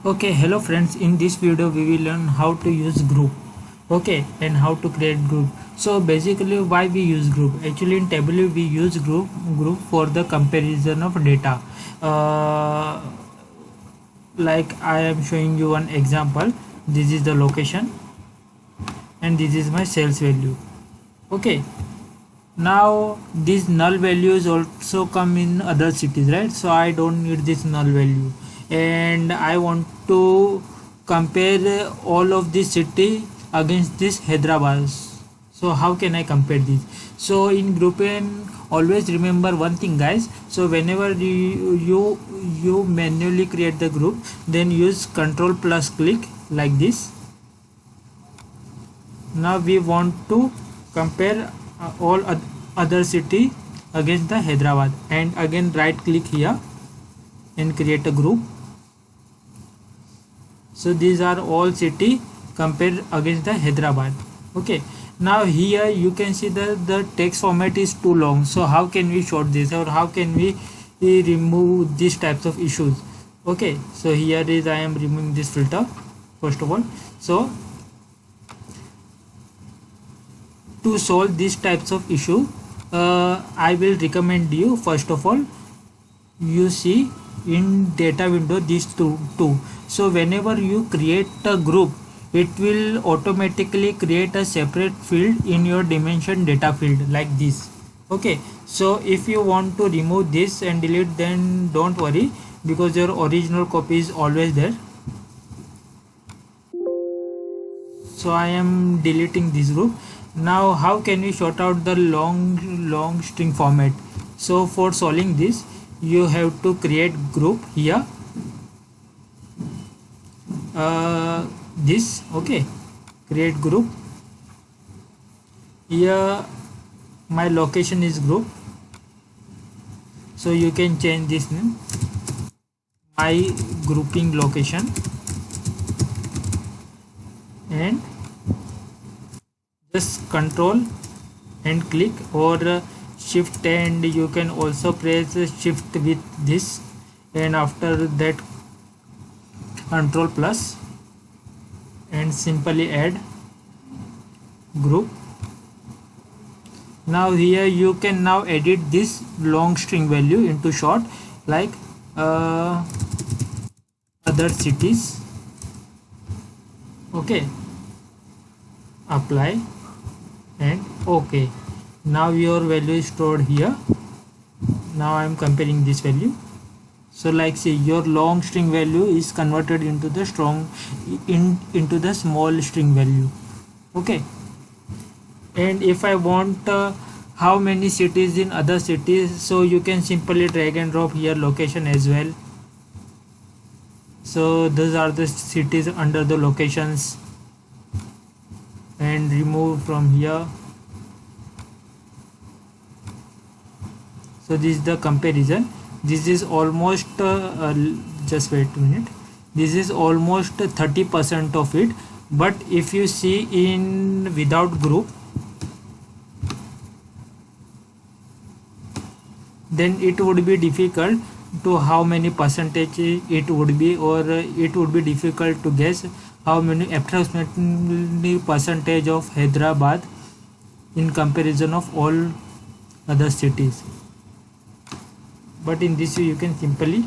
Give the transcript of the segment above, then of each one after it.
Okay, hello friends. In this video we will learn how to use group. Okay, and how to create group. So basically why we use group? Actually in Tableau we use group for the comparison of data. uh, like I am showing you one example. This is the location and this is my sales value. Okay, now these null values also come in other cities, right? So I don't need this null value, and I want to compare all of this city against this Hyderabad. So how can I compare this? So in group N, always remember one thing, guys. So whenever you manually create the group, then use control plus click like this. Now we want to compare all other city against the Hyderabad, and again right click here and create a group. So these are all city compared against the Hyderabad. Okay, now here you can see that the text format is too long. So how can we short this, or how can we remove these types of issues? Okay, so here is I am removing this filter first of all. So to solve these types of issue, I will recommend you, first of all, you see in data window these two. So whenever you create a group, it will automatically create a separate field in your dimension data field like this. Okay, so if you want to remove this and delete, then don't worry, because your original copy is always there. So I am deleting this group. Now how can we sort out the long string format? So for solving this, you have to create group here, this. Okay, create group. Here my location is group, so you can change this name, my grouping location, and just control and click, or shift, and you can also press shift with this, and after that control plus, and simply add group. Now here you can now edit this long string value into short, like other cities. Okay, apply and okay. Now your value is stored here. Now I am comparing this value. So like say your long string value is converted into the into the small string value. Okay, and if I want how many cities in other cities, so you can simply drag and drop here location as well. So those are the cities under the locations, and remove from here. So this is the comparison. This is almost just wait a minute, this is almost 30% of it. But if you see in without group, then it would be difficult to how many percentage it would be, or it would be difficult to guess how many approximately percentage of Hyderabad in comparison of all other cities. But in this way you can simply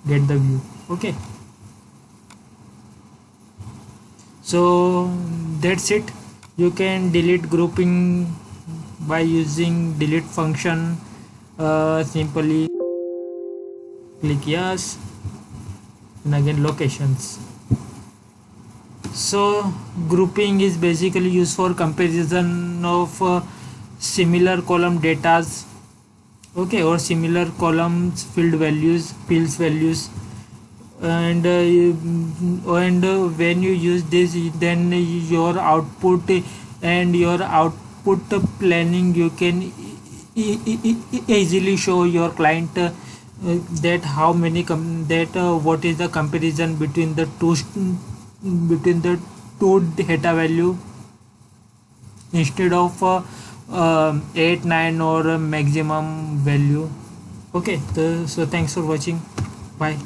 get the view. Okay, so that's it. You can delete grouping by using delete function. Simply click yes, and again locations. So grouping is basically used for comparison of similar column datas. Okay, or similar columns, field values, fields values, and when you use this, then your output and your output planning, you can easily show your client that how many what is the comparison between the two data value, instead of 8, 9 or maximum value. Okay, so thanks for watching. Bye.